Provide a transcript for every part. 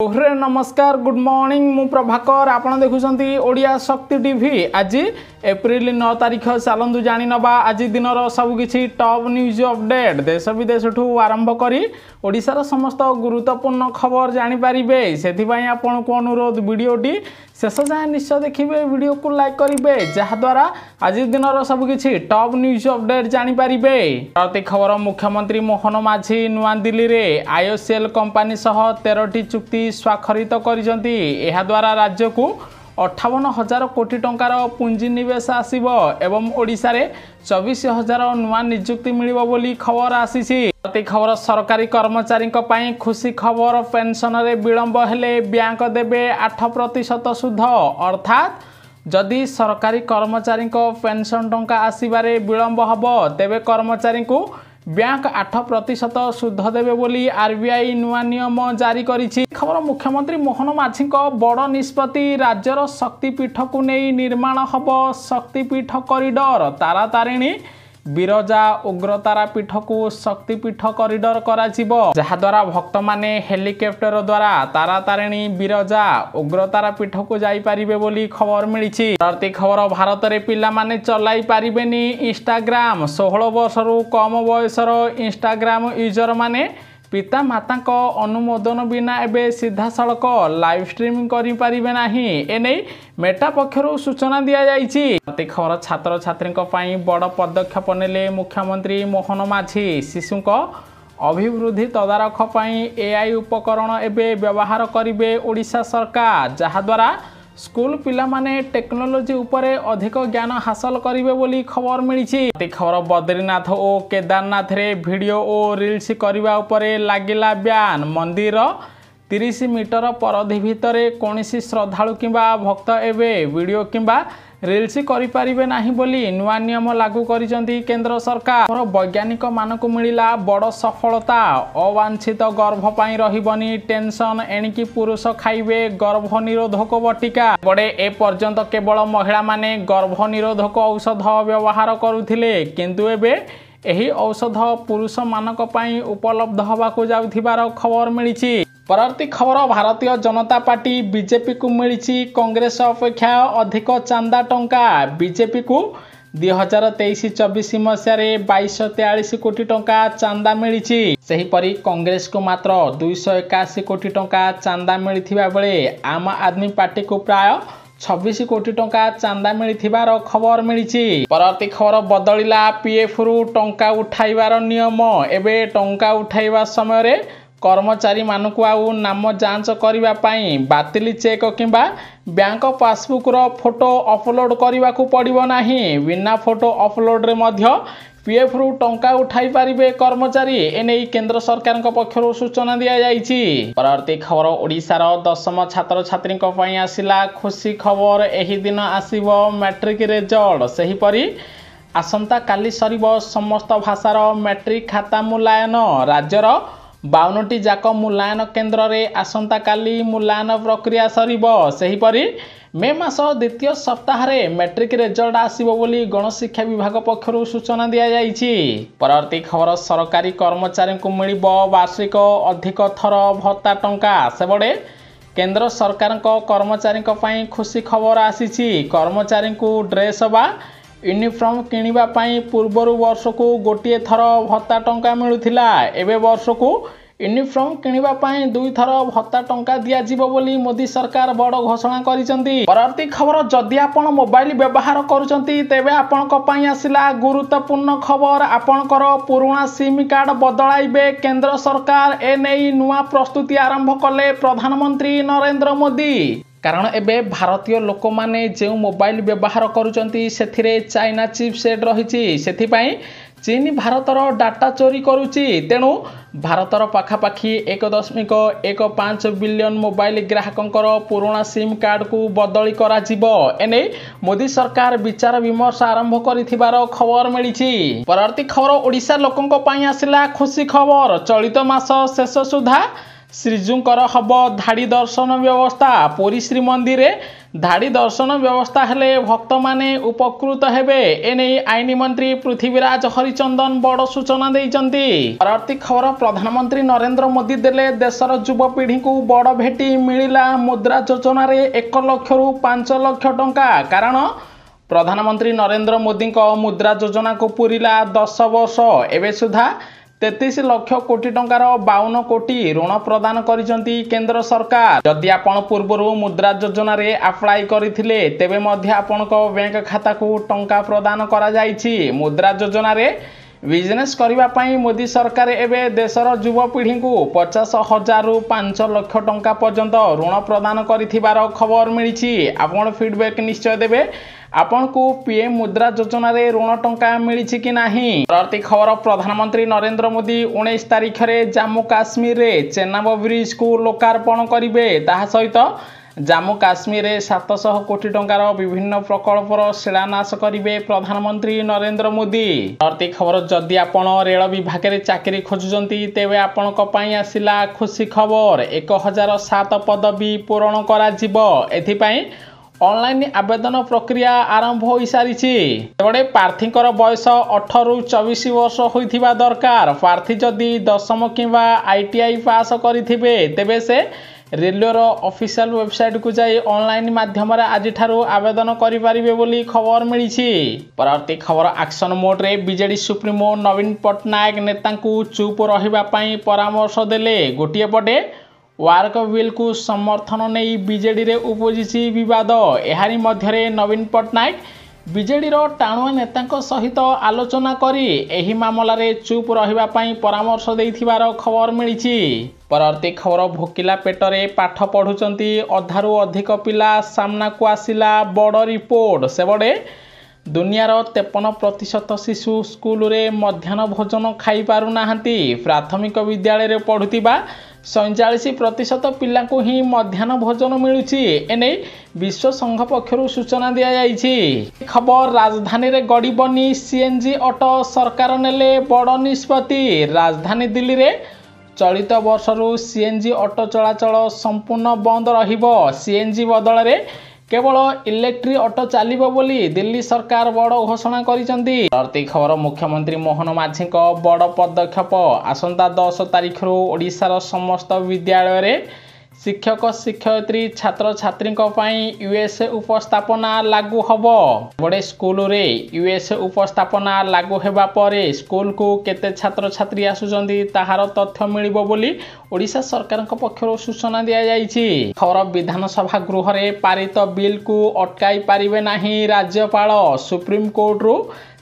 नमस्कार good morning मु प्रभाकर आपण देखुछंती ओडिया शक्ति टीवी। आज एप्रिल 9 तारिख चलतु जानी नबा आज दिन सबकि टॉप न्यूज अपडेट देश विदेश ठू आरंभ करी ओडिशार समस्त गुरुत्वपूर्ण खबर जानीपारे से आपण को अनुरोध वीडियोटी शेष जाए निश्चय देखिए वीडियो को लाइक करेंगे जहाद्वारा आज दिन सबकि टॉप न्यूज अपडेट जानीपारे। प्रति खबर मुख्यमंत्री मोहन माझी नुआ दिल्ली में आईओसीएल कंपनी सह 13टी चुक्ति स्वाक्षरित करिसेंती। एहा द्वारा राज्य को 58,000 कोटी टंकार पुंजीनिवेश आसिबो एवं ओडिशा रे 24,000 नुआ नियुक्ति मिलिबो बोली खबर आसीछि। प्रति खबर सरकारी कर्मचारी खुशी खबर पेंशन रे विलंब हेले बैंक देबे 8% सुध अर्थात जदि सरकारी कर्मचारी पेंशन टंका आसीबारे विलंब हबो तेबे कर्मचारी को बैंक 8% सुध देवे बोली आरबीआई नुआ नियम जारी करिछि। खबर मुख्यमंत्री मोहन माझी बड़ निष्पत्ति राज्यर शक्तिपीठ को नहीं निर्माण हब शक्तिपीठ कॉरिडोर तारातारिणी बिरजा उग्रतारा पीठ को शक्तिपीठ कॉरिडोर कराजिबो जहाद्वारा भक्त माने हेलिकॉप्टर द्वारा तारातारिणी बिरजा उग्रतारा पीठ को जाई पारिबे बोली खबर मिलिछि। प्रति खबर भारत रे पिला माने चलाई पारिबेनी इंस्टाग्राम 16 वर्षरू कम बयसर इंस्टाग्राम यूजर माने पिता माता अनुमोदन बिना एबे सीधा सड़क लाइव स्ट्रीमिंग करि पारिबे नाही एने मेटा पक्षरु सूचना दिया जाइछि। प्रति खबर छात्र छात्री बड़ पदक्षेप नेले मुख्यमंत्री मोहन माझी शिशुक अभिवृद्धि तदारख एआई उपकरण एबे व्यवहार करिबे ओडिशा सरकार जहाद्वारा स्कूल पिला माने टेक्नोलोजी उपरे अधिक ज्ञान हासिल करिवे बोली खबर मिलिछि। खबर बद्रीनाथ और केदारनाथ रे वीडियो और रील्स करिवा उपरे लागिला ब्यान मंदिर 30 मीटर परिधि भितरे कोनोसी श्रद्धालु किंबा भक्त एबे वीडियो किंबा रील्स करि पारिबे नाही बोली नुआ नियम लागू करिसेंती केंद्र सरकार। वैज्ञानिक मानकु मिलिला बड़ सफलता अवांछित गर्भ पई रहिबनी टेंशन एणिकी पुरुष खाइबे गर्भ निरोधक बटिका बड़े ए पर्यंत केवल महिला माने गर्भ निरोधक औषध व्यवहार करुथिले किंतु एबे एही औषध पुरुष मानक पई उपलब्ध होबाकू जाउथिबार खबर मिलिछि। परवर्ती खबर भारतीय जनता पार्टी बीजेपी को मिली कांग्रेस अपेक्षा अधिक चांदा टंका बीजेपी को 2023-24 मसीह 2243 कोटी टंका चांदा मिली सेहीपरि कांग्रेस को मात्र 281 कोटी टंका चांदा मिलिथिबा बेले आम आदमी पार्टी को प्राय 26 कोटी टंका चांदा मिलिथिबार खबर मिली। परवर्ती खबर बदलिला पीएफ रु टंका उठाइबार नियम एबे टंका उठाइबा समय कर्मचारी मानकु आउ नाम जांच करिबा पई बातिल चेक किंबा बैंक पासबुक रो फोटो अपलोड करिबा को पड़िबो नाही बिना फोटो अपलोड रे मध्य पीएफ रु टंका उठाई पारिबे कर्मचारी एने केंद्र सरकार पक्षर सूचना दिया जाइछि। परवर्ती खबर ओडिशार 10म छात्र छात्री पई आसिला खुशी खबर एही दिन आसीबो मैट्रिक रिजल्ट सेहीपरि आसंता काली सरीबो समस्त भाषार मैट्रिक खाता मूल्यांकन राज्यर 52टी जाक मूल्यांकन केन्द्र रे आसंता काली मूल्यांकन प्रक्रिया सरीबो सेहीपरि मे मास द्वितीय सप्ताह रे मैट्रिक रिजल्ट आसीबो बोली गणशिक्षा विभाग पक्षरु सूचना दिया जाइछि। परवर्ती खबर सरकारी कर्मचारी को मिलिबो वार्षिक अधिक थर भत्ता टंका सेबडे केंद्र सरकार कर्मचारी पई खुशी खबर आसीछि। कर्मचारी को ड्रेस बा यूनिफॉर्म किनिबा पई पूर्वरु वर्ष को गोटिए थर भत्ता टंका मिलुथिला एबे वर्ष को यूनिफॉर्म किनिबा पई 2 थर भत्ता टंका दिया जिवो बोली मोदी सरकार बड़ घोषणा करिसेंती। परवर्ती खबर जदि आपण मोबाइल व्यवहार करूचंती तेबे आपणक पई आसिला गुरुत्वपूर्ण खबर आपणकर पुराना सिम कार्ड बदलाइबे केंद्र सरकार एनै नुआ प्रस्तुति आरंभ कले प्रधानमंत्री नरेंद्र मोदी कारण एबे भारतीय लोक माने जे मोबाइल व्यवहार करूचंती सेथिरे चाइना चिपसेट रहिछि सेथिपई चीन भारतर डाटा चोरी करुछि तेणु भारतर पाखापाखि 1.15 बिलियन मोबाइल ग्राहकंकर पुराना सिम कार्ड को बदली करा जिवो एने मोदी सरकार विचार विमर्श आरंभ करिथिबार खबर मिलिछि। परवर्ती खबर ओडिशा लोकंक पई आसिला खुशी खबर चलित मास शेष सुधा श्रीजुंकर हब धाड़ी दर्शन व्यवस्था पुरी श्रीमंदिर धाड़ी दर्शन व्यवस्था हेले भक्त माने उपकृत हेबे एने आईन मंत्री पृथ्वीराज हरिचंदन बड़ सूचना देइचंती। परवर्ती खबर प्रधानमंत्री नरेंद्र मोदी देले देशर युवपीढ़ी को बड़ भेटी मिलिला मुद्रा योजना रे 1 लाख रु 5 लाख टंका। कारण प्रधानमंत्री नरेंद्र मोदी मुद्रा योजना को पूरीला 10 वर्ष एवं सुधा 33 लाख कोटी टंकार 52 कोटी ऋण प्रदान करिसंती केंद्र सरकार। जदि आपण पूर्वरु मुद्रा योजना रे अप्लाई करिथिले तेबे मध्य आपणको बैंक खाता को टंका प्रदान करा जाईछि। मुद्रा योजना रे बिजनेस करबा पई मोदी सरकार एबे देशर युवपीढ़ी को 50,000 रु 5 लाख टंका पर्यंत ऋण प्रदान करिथिबार खबर मिलिछि। आपण फीडबैक निश्चय देबे आपण को पीएम मुद्रा योजना रे ऋण टंका मिलिछि कि नाही। परवर्ती खबर प्रधानमंत्री नरेंद्र मोदी 19 तारिख रे जम्मू काश्मीर रे चेनाब ब्रिज को लोकार्पण करिवे। ताहा सहित जम्मू काश्मीर रे 700 कोटी टंकार विभिन्न प्रकल्पर शिलान्यास करिवे प्रधानमंत्री नरेंद्र मोदी। परवर्ती खबर जदि आपण रेल विभाग रे चाकरी खोजुचंती तेबे आपणक पई आसिला खुशी खबर। 1007 पदवी पूरण करा जिवो। एथि पई ऑनलाइन आवेदन प्रक्रिया आरंभ हो सारी। प्रार्थी बयस 18 रु 24 वर्ष होइथिबा दरकार। प्रार्थी जदि 10वीं किंवा आईटीआई पास करिथिबे तेबे से रेलवेर ऑफिशियल वेबसाइट को जाई ऑनलाइन माध्यम आज आवेदन करिपारिबे बोली खबर मिली। परवर्ती खबर एक्शन मोड रे बीजेडी सुप्रीमो नवीन पट्टनायक नेता को चुप रहिबा पई परामर्श देले। गोटिए पटे वार्क बिल को समर्थन नहीं बीजेडी रे उपजिछि विवाद। एहारी मध्यरे नवीन पट्टनायक बीजेडी रो टाणुआ नेतांको सहित आलोचना करी एही मामला रे चुप रहिबा पई परामर्श देइथिबार खबर मिलिछि। परवर्ती खबर भोकिला पेटरे पाठ पढुचंती अधारू अधिक पिला सामना को आसिला बड़ रिपोर्ट। सेबडे दुनियार 53% शिशु स्कूल रे मध्याह्न भोजन खाई पारु नाहंती। प्राथमिक विद्यालय रे पढुतिबा 47% पिला को ही मध्याह्न भोजन मिलुछि। एने विश्व संघ पक्षरु सूचना दिया जाइछि। खबर राजधानी रे गड़ीबनी सीएनजी ऑटो सरकार नेले बड़ निष्पत्ति। राजधानी दिल्ली रे चलित वर्षरु सीएनजी ऑटो चलाचल संपूर्ण बंद रहिबो। सीएनजी बदल रे केवल इलेक्ट्रिक ऑटो चलिबो बोली दिल्ली सरकार बड़ घोषणा करिसंती। परवर्ती खबर मुख्यमंत्री मोहन माझी को बड़ पदक्षेप। आसंता 10 तारिख रु ओडिशार समस्त विद्यालय रे शिक्षक शिक्षयित्री छात्र छात्री यूएसए उपस्थापना लागू हबो। बड़े स्कूल रे यूएसए उपस्थापना लागू हेबा परे स्कूल को केते छात्र छात्री आसुचंदी ताहार तथ्य मिलिबो बोली ओडिशा सरकार पक्षरु सूचना दिया जाइछि। खबर विधानसभा गृह रे पारित बिल को अटकाई पारिबे नाही राज्यपाल। सुप्रीम कोर्ट रु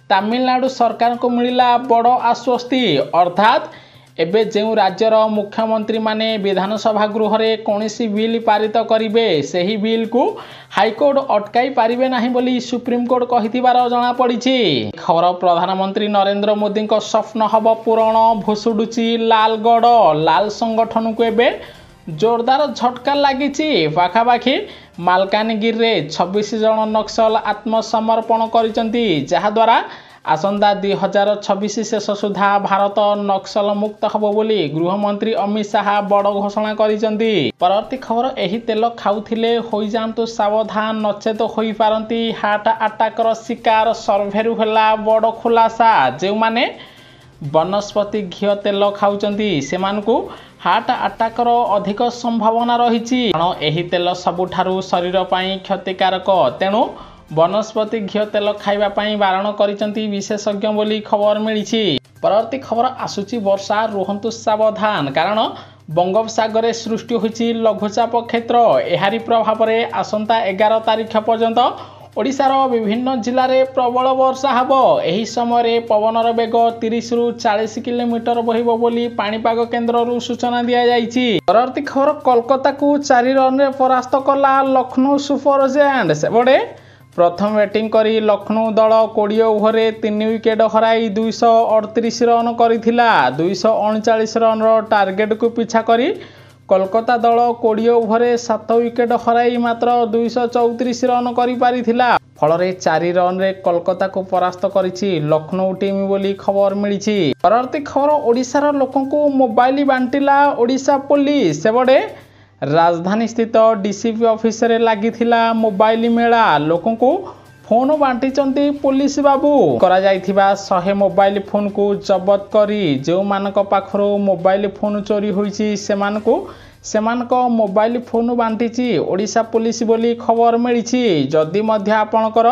तमिलनाडु सरकार को मिलिला बड़ आश्वस्ति। अर्थात एबे जेउ राज्यर मुख्यमंत्री माने विधानसभा गृह रे कोनोसी बिल पारित करिवे सेही बिल को हाईकोर्ट अटकाई पारिबे नाही बोली सुप्रीम कोर्ट कहिथिबार जणा पड़िछि। खबर प्रधानमंत्री नरेंद्र मोदी को स्वप्न हब पूरण। भुसुडुची लालगढ़। लाल संगठन को एबे जोरदार झटका लागिछि। पाखापाखि मालकानगिरी रे 26 जन नक्सल आत्मसमर्पण करिसंती जहा द्वारा आसंदा 2026 शेष सुधा भारत नक्सल मुक्त हबो बोली गृहमंत्री अमित शाह बड़ घोषणा करिसंती। परवर्ती खबर एही तेल खाउथिले होई जांतु सावधान नचेत होई पारंती हार्ट अटैकर शिकार। सर्भेरु होला बड़ खुलासा। जे माने वनस्पति घी तेल खाउचंती सेमानकु हार्ट अटैकर अधिक संभावना रहिछि। कारण एही तेल सबुठारु शरीर पई क्षतिकारक। तेणु वनस्पति घी तेल खाइबा पई बारण करिसंती विशेषज्ञ बोली खबर मिलिछि। परवर्ती खबर आसुची वर्षा रुहंतु सावधान। कारण बंगोपसागर रे सृष्टि होइछि लघुचाप क्षेत्र। एहारी प्रभाव रे आसंता 11 तारिख पर्यंत ओडिशार विभिन्न जिल्ला रे प्रबल वर्षा हबो। एही समय रे पवनर बेग 30 रु 40 किलोमीटर बहिबो बोली पाणीपाग केन्द्र रु सूचना दिया जाइछि। परवर्ती खबर कोलकाता को 4 रन रे परास्त कला लखनऊ सुपर जायंट। सेबडे प्रथम बैटिंग करी लखनऊ दल 20 ओवर 3 विकेट हराई 238 रन करिथिला। 239 रन टार्गेट को पिछा करी कोलकाता दल 20 ओवर 7 विकेट हराई मात्र 234 रन करि पारिथिला। फल 4 रन रे कोलकाता को परास्त करिछि लखनऊ टीम बोली खबर मिली। परवर्ती खबर ओडिशार लोकों को मोबाइल बांटिला ओडिशा पुलिस। सेबडे राजधानी स्थित डीसीपी ऑफिस रे लागिथिला मोबाइल मेला लोकों को फोन बांटी पुलिस बाबू करा जाइथिबा 100 मोबाइल फोन को जबत करी जो मानक पाखरो मोबाइल फोन चोरी होईछि सेमानक मोबाइल फोन बांटीची ओडिशा पुलिस बोली खबर मिली। जदि मध्य आपणकर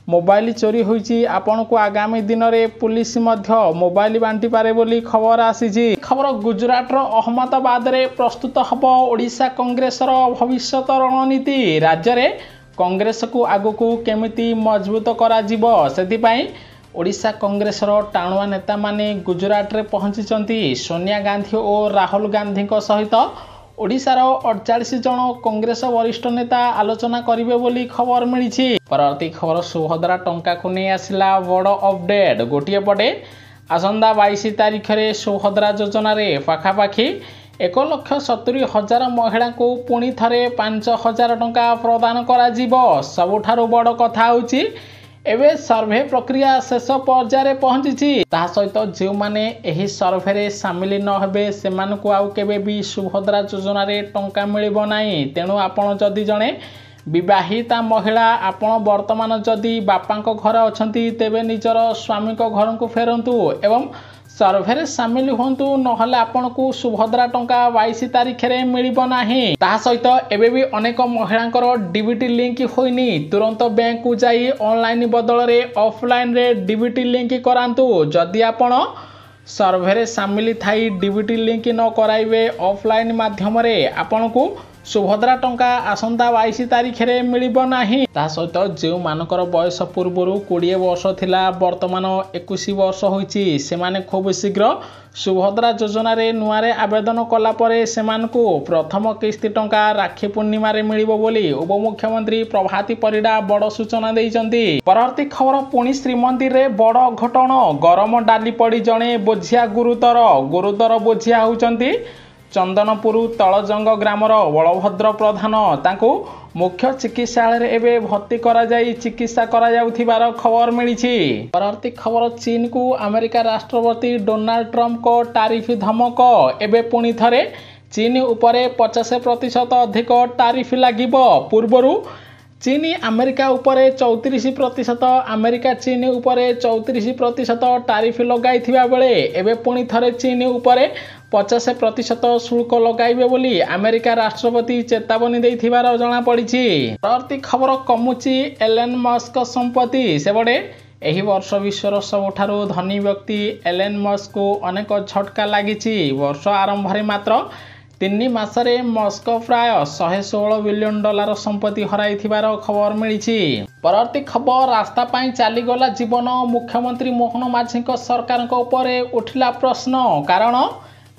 मोबाइल चोरी होईछि आपनको आगामी दिन रे पुलिस मध्य मोबाइल बांटी पारे बोली खबर आसीछि। खबर गुजरात रो अहमदाबाद रे प्रस्तुत हबो ओडिशा कांग्रेस रो भविष्यत रणनीति। राज्य रे कांग्रेस को आगु को केमिति मजबूत करा जिवो सेति ओडिशा कांग्रेस रो टाणुआ नेता माने गुजरात रे पहुंचिचंती। सोनिया गांधी और राहुल गांधी को सहित ओडिशार 48 जन कांग्रेस वरिष्ठ नेता आलोचना करिवे बोली खबर मिली। परवर्ती खबर सुभद्रा टंका को नहीं आसिला बड़ अपडेट। गोटे पटे आसंदा 22 तारिख रे सुभद्रा योजना रे पाखापाखि 1,70,000 महिला को पुणी थरे 5,000 टंका प्रदान करा जिवो। सबुठारु बड़ कथा होची एबे सर्वे प्रक्रिया शेष पर्याय पहुंची। ता सहित जो माने एही सर्वे रे शामिल न हेबे सेमानकु आउ केबे भी सुभद्रा योजना रे टंका मिलिबो नाही। तेणु आपण जदि जणे विवाहिता महिला आपण वर्तमान जदि बापांक घर अछंती तेबे निजर स्वामी को घर को फेरंतु एवं सर्वे रे शामिल होंतु नहले आपण को सुभद्रा टंका 22 तारिख रे मिलिबो नाही। ता सहित एबे भी अनेक महिलांकर डीबीटी लिंक होइनी तुरंत बैंक को जाई ऑनलाइन बदल रे ऑफलाइन रे डीबीटी लिंक करांतु। जदि आपण सर्वे रे शामिल थाई डीबीटी लिंक न कराइबे ऑफलाइन माध्यम रे आपण को सुभद्रा टंका आसंता 22 तारिख रे मिलिबो नाही। ता सहित जो मानकर बयस पूर्वरु 20 वर्ष थिला वर्तमान 21 वर्ष होईची सेमाने खूब शीघ्र सुभद्रा योजना रे नुआरे आवेदन कला परे सेमानकु प्रथम किस्ती टंका राखी पूर्णिमा रे मिलिबो बोली उपमुख्यमंत्री प्रभाती परिडा बड़ सूचना दैचंती। परवर्ती खबर पुणी श्रीमंदिर रे बड़ घटना गरम डाली पड़ी जणे बोझिया गुरुतर बोझिया होउचंती चंदनपुर तलजंग ग्रामर बलभद्र प्रधान तांको मुख्य चिकित्सालय एवं भर्ती करा जाई चिकित्सा करा जाउथिबार खबर मिली। परवर्ती खबर चीन को अमेरिका राष्ट्रपति डोनाल्ड ट्रंप को टारिफ धमक एवं पुणी थरे चीन उपरे 50% अधिक टारिफ लागिबो। पूर्वरु चीन अमेरिका उपरे 34% अमेरिका चीन उपरे 34% टारिफ लगाइथिबा बेले एबे पुणी थरे चीन उपरे 50% शुल्क लगाइबे बोली अमेरिका राष्ट्रपति चेतावनी देथिबार जणा पड़िछि। परवर्ती खबर कमुची एलन मस्क संपत्ति। सेबडे एही वर्ष विश्वर सबठारु धनी व्यक्ति एलन मस्क को अनेक झटका लागिछि। वर्ष आरंभ रे मात्र 3 मासरे मस्क प्राय $116 बिलियन संपत्ति हराइथिबार खबर मिली। परवर्ती खबर रास्ता पाई चलीगला जीवन मुख्यमंत्री मोहन माझी सरकार उपरे उठिला प्रश्न कारण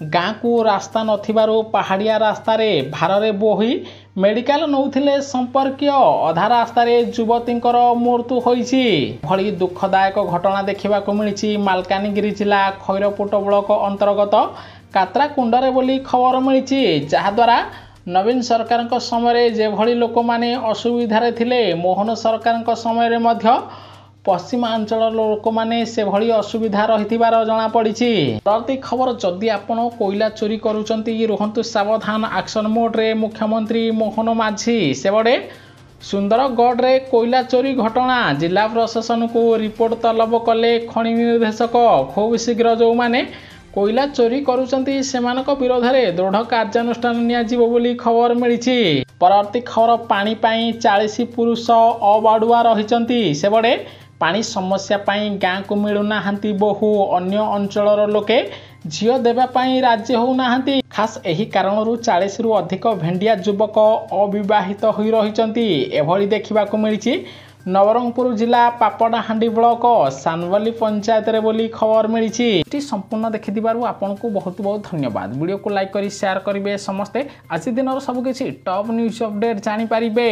गाँ को रास्ता नथिबारु पहाड़िया रास्ता रे भार रे बोही मेडिकल नौथिले संपर्कीय अधा रास्ता रे युवतींकर मृत्यु होईछि। भली दुखदायक घटना देखा मिली मालकानगिरी जिला खैरपुट ब्लॉक अंतर्गत कात्राकुंडरे बोली खबर मिली जहाद्वारा नवीन सरकार समय जे भली लोक माने असुविधारे थिले मोहन सरकार समय मध्य पश्चिमांचल लोक माने से भली असुविधा रहिथिबार जणा पड़िछि। परवर्ती खबर जदि आपण कोयला चोरी करूचंती रुहंतु सावधान एक्शन मोड रे मुख्यमंत्री मोहन माझी। सेबडे सुंदरगढ़ रे कोयला चोरी घटना जिला प्रशासन को रिपोर्ट तलब कले खनि निर्देशक खूब शीघ्र जो माने कोयला चोरी करूचंती सेमानक विरोध में दृढ़ कार्यानुष्ठान नियाजिबो बोली खबर मिली। परवर्ती खबर पानी पाई 40 पुरुष अबाडुआ रहिचंती। सेबडे पानी समस्या पाई गाँ को मिलूना बहु अन्य अंचलर लोके झील देवाई राज्य होउनाहांती। खास एही कारणरू 40 रु अधिक भेंडिया युवक अविवाहित होई रहिचंती एभली देखिबाकू मिली नवरंगपुर जिला पापड़ाहांडी ब्लॉक सानवाली पंचायत रे बोली खबर मिली। संपूर्ण देखिथिबारु आपनको बहुत बहुत धन्यवाद। वीडियो को लाइक करी शेयर करिवे समस्ते आज दिन सबकिछि टॉप न्यूज अपडेट जानि पारिबे।